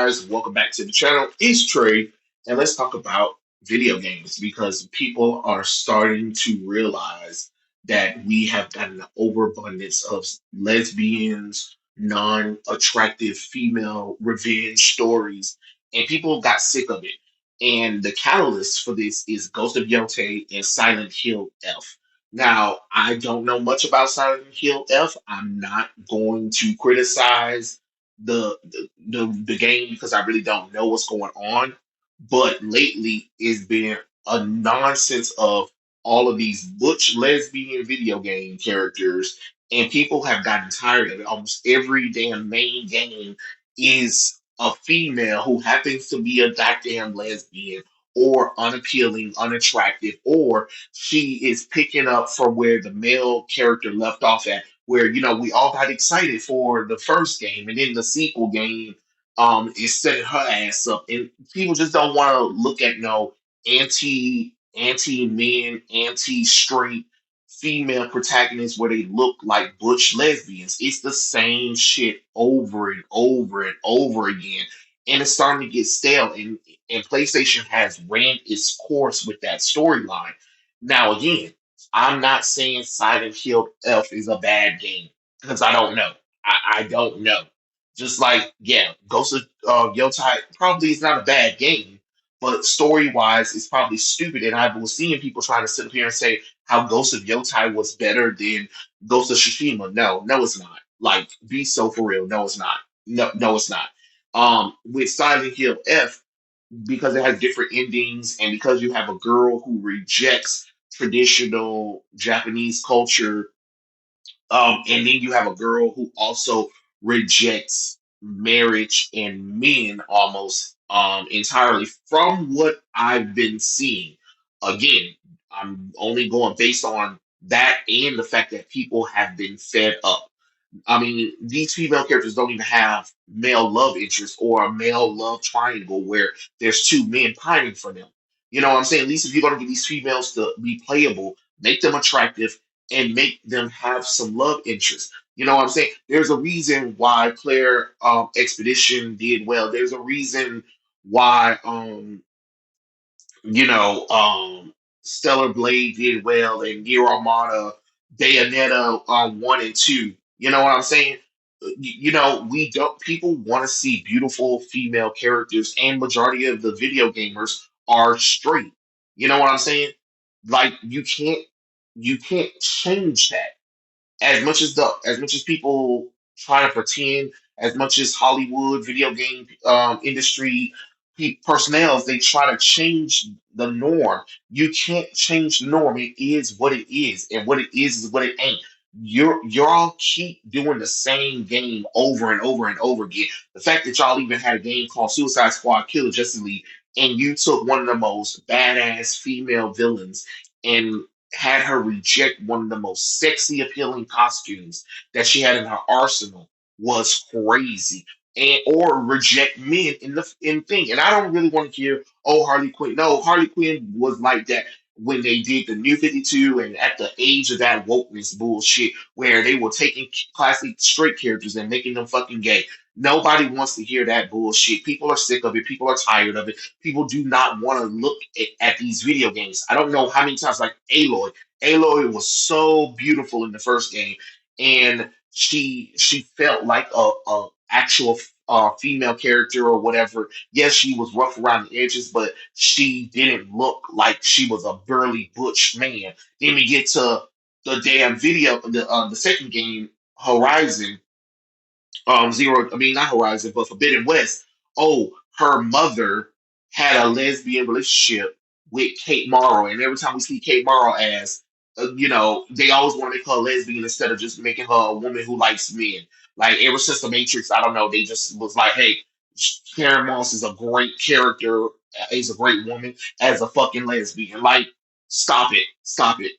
guys? Welcome back to the channel. It's Trey, and let's talk about video games because people are starting to realize that we have got an overabundance of lesbians, non-attractive female revenge stories, and people got sick of it. And the catalyst for this is Ghost of Yotei and Silent Hill F. Now, I don't know much about Silent Hill F. I'm not going to criticize the game because I really don't know what's going on. But lately, it's been a nonsense of all of these butch lesbian video game characters, and people have gotten tired of it. Almost every damn main game is a female who happens to be a goddamn lesbian or unappealing, unattractive, or she is picking up from where the male character left off at, where we all got excited for the first game, and then the sequel game is setting her ass up, and people just don't want to look at no anti men, anti straight female protagonists where they look like butch lesbians. It's the same shit over and over and over again, and it's starting to get stale. And PlayStation has ran its course with that storyline. Now again, I'm not saying Silent Hill F is a bad game because I don't know. I don't know. Just like, yeah, Ghost of Yotei probably is not a bad game, but story wise, it's probably stupid. And I was seeing people trying to sit up here and say how Ghost of Yotei was better than Ghost of Tsushima. No, no, it's not. Like, be so for real. No, it's not. No, no, it's not. With Silent Hill F, because it has different endings and because you have a girl who rejects traditional Japanese culture, and then you have a girl who also rejects marriage and men almost entirely from what I've been seeing. Again, I'm only going based on that and the fact that people have been fed up. I mean, these female characters don't even have male love interest or a male love triangle where there's two men pining for them. You know what I'm saying? At least if you're going to get these females to be playable, make them attractive and make them have some love interest. You know what I'm saying? There's a reason why Claire Expedition did well. There's a reason why Stellar Blade did well, and Nier Automata, Bayonetta 1 and 2. You know what I'm saying? We don't. People want to see beautiful female characters, and majority of the video gamers are straight. You know what I'm saying? Like you can't change that as much as people try to pretend, as much as Hollywood video game industry personnel, they try to change the norm. You can't change the norm. It is what it is, and what it is what it ain't. Y'all keep doing the same game over and over and over again. The fact that y'all even had a game called Suicide Squad Killer Justice League, and you took one of the most badass female villains and had her reject one of the most sexy appealing costumes that she had in her arsenal was crazy. And or reject men in thing. And I don't really want to hear, oh, Harley Quinn. No, Harley Quinn was like that when they did the New 52 and at the age of that wokeness bullshit where they were taking classic straight characters and making them fucking gay. Nobody wants to hear that bullshit. People are sick of it. People are tired of it. People do not want to look at these video games. I don't know how many times, like Aloy. Aloy was so beautiful in the first game, and she felt like a actual female character or whatever. Yes, she was rough around the edges, but she didn't look like she was a burly butch man. Then we get to the damn video, the second game, Horizon Zero. I mean, not Horizon, but Forbidden West. Oh, her mother had a lesbian relationship with Kate Morrow, and every time we see Kate Morrow as, they always want to make her a lesbian instead of just making her a woman who likes men. Like ever since the Matrix, I don't know, they just was like, hey, Karen Moss is a great character, is a great woman as a fucking lesbian. Like, stop it.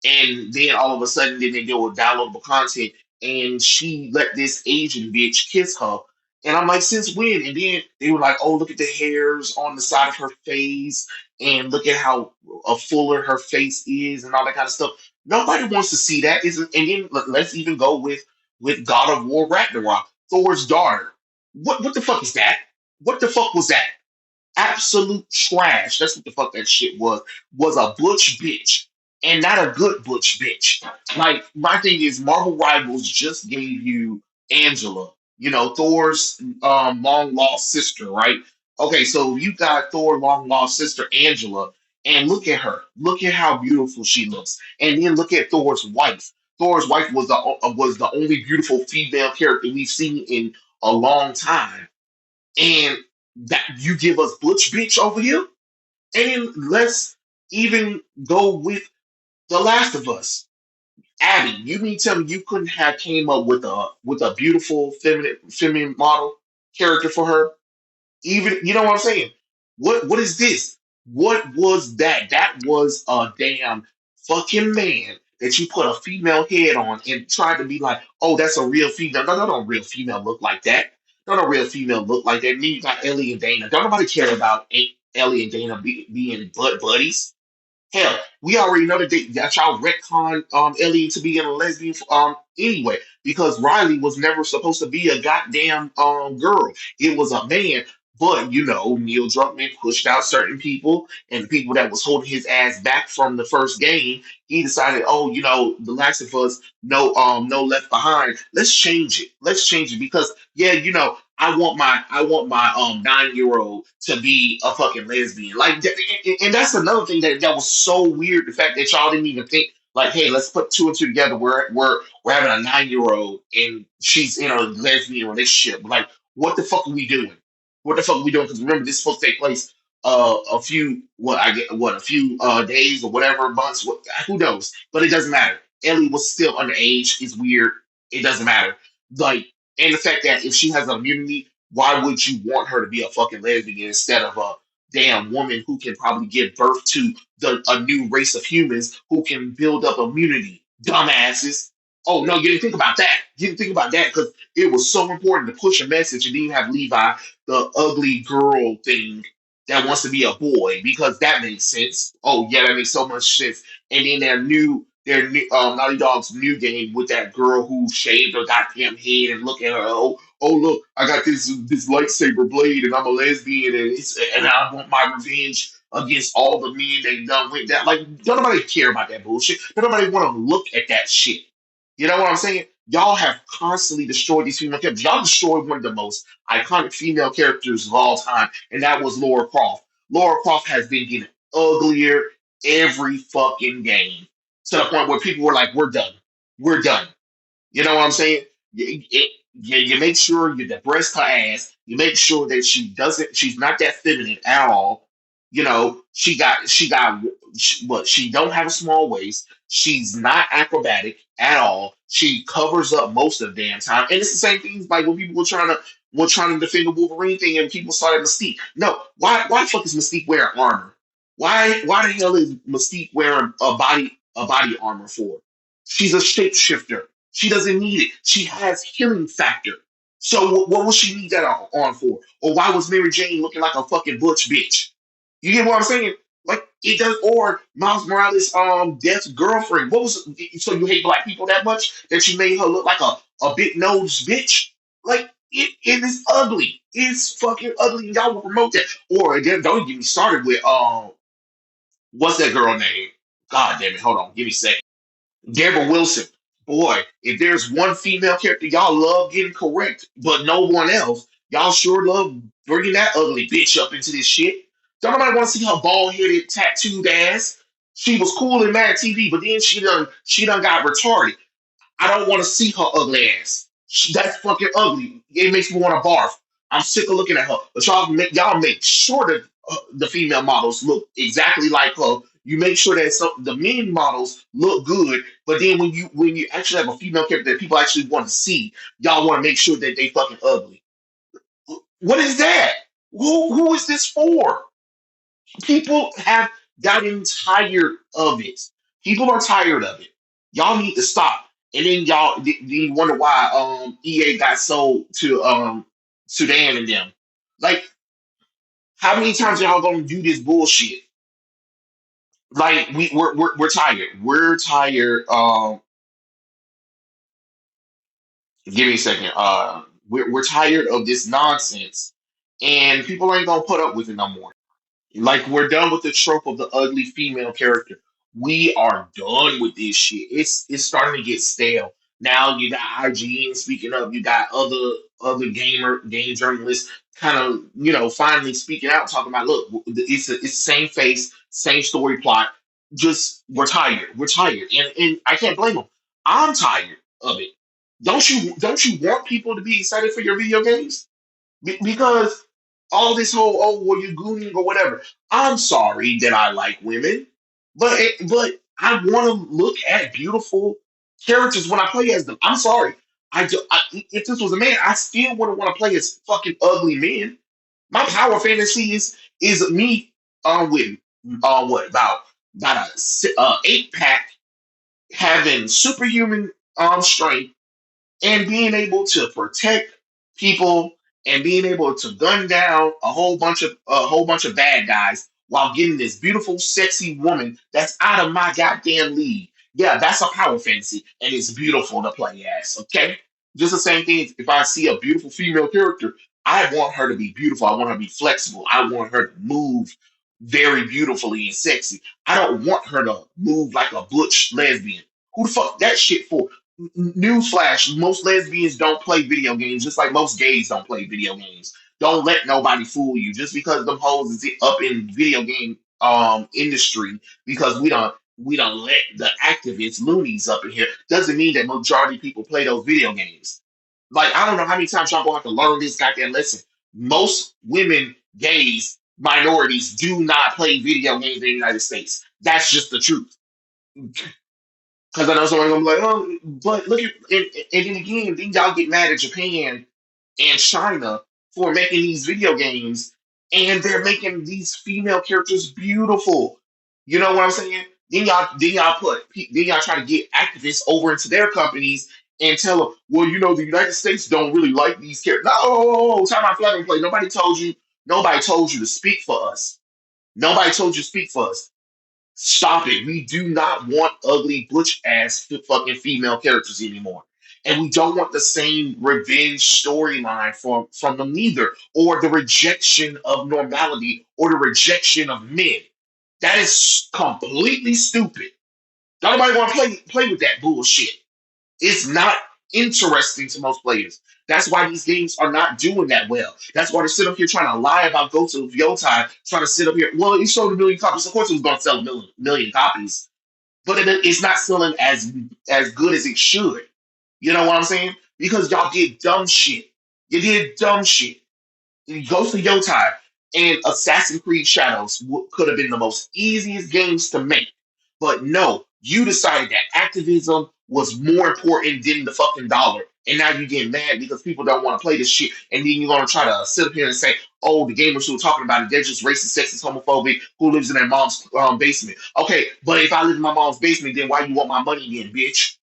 And then all of a sudden, then they deal with downloadable content, and she let this Asian bitch kiss her. And I'm like, since when? And then they were like, oh, look at the hairs on the side of her face, and look at how fuller her face is, and all that kind of stuff. Nobody wants to see that. Isn't? And then let's even go with God of War Ragnarok, Thor's daughter. What the fuck is that? What the fuck was that? Absolute trash. That's what the fuck that shit was. Was a butch bitch. And not a good butch bitch. Like, my thing is Marvel Rivals just gave you Angela, Thor's long lost sister, right? Okay, so you got Thor long lost sister Angela, and look at her. Look at how beautiful she looks. And then look at Thor's wife. Thor's wife was the only beautiful female character we've seen in a long time, and that you give us Butch bitch over here, and let's even go with The Last of Us. Abby, you mean tell me you couldn't have came up with a beautiful feminine model character for her? Even you know what I'm saying? What is this? What was that? That was a damn fucking man that you put a female head on and tried to be like, oh, that's a real female. No, no real female look like that. No real female look like that. And then you got Ellie and Dana. Don't nobody care about Ellie and Dana being buddies. Hell, we already know that y'all retcon Ellie to be in a lesbian anyway, because Riley was never supposed to be a goddamn girl. It was a man. But Neil Druckmann pushed out certain people, and the people that was holding his ass back from the first game, he decided, oh, The Last of Us, no Left Behind. Let's change it. Let's change it because yeah, I want my 9-year old to be a fucking lesbian. Like, and that's another thing that was so weird. The fact that y'all didn't even think like, hey, let's put two and two together. We're having a 9-year old and she's in a lesbian relationship. Like, what the fuck are we doing? What the fuck are we doing? Because remember, this is supposed to take place a few a few days or whatever months. Who knows? But it doesn't matter. Ellie was still underage. It's weird. It doesn't matter. Like, and the fact that if she has an immunity, why would you want her to be a fucking lesbian instead of a damn woman who can probably give birth to a new race of humans who can build up immunity? Dumbasses. Oh no, you didn't think about that. You didn't think about that because it was so important to push a message and then you have Levi, the ugly girl thing that wants to be a boy because that makes sense. Oh yeah, that makes so much sense. And then their new Naughty Dog's new game with that girl who shaved her goddamn head and look at her. Oh look, I got this lightsaber blade and I'm a lesbian and I want my revenge against all the men they done with that. Like, don't nobody care about that bullshit. Don't nobody want to look at that shit. You know what I'm saying? Y'all have constantly destroyed these female characters. Y'all destroyed one of the most iconic female characters of all time, and that was Laura Croft. Laura Croft has been getting uglier every fucking game to the point where people were like, "We're done. We're done." You know what I'm saying? You make sure you depress her ass. You make sure that she's not that feminine at all. She don't have a small waist. She's not acrobatic at all. She covers up most of the damn time. And it's the same thing like when people were trying to defend the Wolverine thing and people saw that Mystique. No, why the fuck is Mystique wearing armor? Why the hell is Mystique wearing a body armor for? She's a shapeshifter. She doesn't need it. She has healing factor. So what would she need that on for? Or why was Mary Jane looking like a fucking butch bitch? You get what I'm saying? Like it does. Or Miles Morales' death's girlfriend. What was so you hate black people that much that you made her look like a big nosed bitch? Like it is ugly. It's fucking ugly. And y'all will promote that. Or then don't get me started with what's that girl name? God damn it! Hold on, give me a second. Deborah Wilson. Boy, if there's one female character y'all love getting correct, but no one else, y'all sure love bringing that ugly bitch up into this shit. Don't nobody want to see her bald headed, tattooed ass. She was cool in Mad TV, but then she done got retarded. I don't want to see her ugly ass. That's fucking ugly. It makes me want to barf. I'm sick of looking at her. But y'all make sure that the female models look exactly like her. You make sure that the men models look good. But then when you actually have a female character that people actually want to see, y'all want to make sure that they fucking ugly. What is that? Who is this for? People have gotten tired of it. People are tired of it. Y'all need to stop. And then then you wonder why EA got sold to Sudan and them. Like, how many times y'all gonna do this bullshit? Like we're tired. We're tired. Give me a second. We're tired of this nonsense. and people ain't gonna put up with it no more. Like we're done with the trope of the ugly female character. We are done with this shit. It's starting to get stale. Now you got IGN speaking up. You got other game journalists kind of finally speaking out, talking about look, it's same face, same story plot. Just we're tired. We're tired, and I can't blame them. I'm tired of it. Don't you want people to be excited for your video games? Because all this whole well you're gooning or whatever. I'm sorry that I like women, but I want to look at beautiful characters when I play as them. I'm sorry. If this was a man, I still wouldn't want to play as fucking ugly men. My power fantasy is me with what about a 8 pack having superhuman strength and being able to protect people and being able to gun down a whole bunch of bad guys while getting this beautiful, sexy woman that's out of my goddamn league. Yeah, that's a power fantasy, and it's beautiful to play as. Okay, just the same thing. If I see a beautiful female character, I want her to be beautiful. I want her to be flexible. I want her to move very beautifully and sexy. I don't want her to move like a butch lesbian. Who the fuck that shit for? Newsflash: most lesbians don't play video games, just like most gays don't play video games. Don't let nobody fool you. Just because them hoes is up in video game industry, because we don't let the activists loonies up in here, doesn't mean that majority of people play those video games. Like I don't know how many times y'all gonna have to learn this goddamn lesson. Most women, gays, minorities do not play video games in the United States. That's just the truth. Because I know someone's gonna be like, oh, but look at and then again, then y'all get mad at Japan and China for making these video games, and they're making these female characters beautiful. You know what I'm saying? Then y'all try to get activists over into their companies and tell them, well, the United States don't really like these characters. No, time out, flag and play. Nobody told you. Nobody told you to speak for us. Nobody told you to speak for us. Stop it. We do not want ugly, butch ass fucking female characters anymore. And we don't want the same revenge storyline from them neither, or the rejection of normality, or the rejection of men. That is completely stupid. Don't nobody want to play with that bullshit. It's not interesting to most players. That's why these games are not doing that well. That's why they sit up here trying to lie about Ghost of Yotei, trying to sit up here. Well, it sold a million copies. Of course, it was going to sell a million copies, but it's not selling as good as it should. You know what I'm saying? Because y'all did dumb shit. You did dumb shit. Ghost of Yotei and Assassin's Creed Shadows could have been the most easiest games to make. But no, you decided that activism was more important than the fucking dollar. And now you get mad because people don't want to play this shit. And then you're going to try to sit up here and say, oh, the gamers who are talking about it, they're just racist, sexist, homophobic, who lives in their mom's basement. Okay, but if I live in my mom's basement, then why you want my money then, bitch?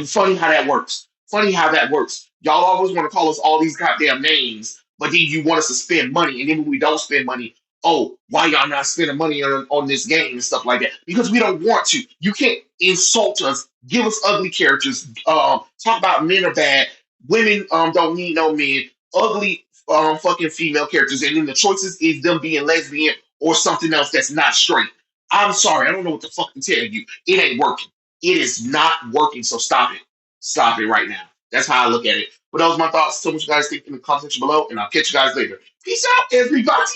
Funny how that works. Funny how that works. Y'all always want to call us all these goddamn names, but then you want us to spend money, and then when we don't spend money, oh, why y'all not spending money on this game and stuff like that? Because we don't want to. You can't insult us, give us ugly characters, talk about men are bad, women don't need no men, ugly fucking female characters, and then the choices is them being lesbian or something else that's not straight. I'm sorry, I don't know what the fuck to tell you. It ain't working. It is not working, so stop it. Stop it right now. That's how I look at it. But those are my thoughts. Tell me what you guys think in the comment section below, and I'll catch you guys later. Peace out, everybody.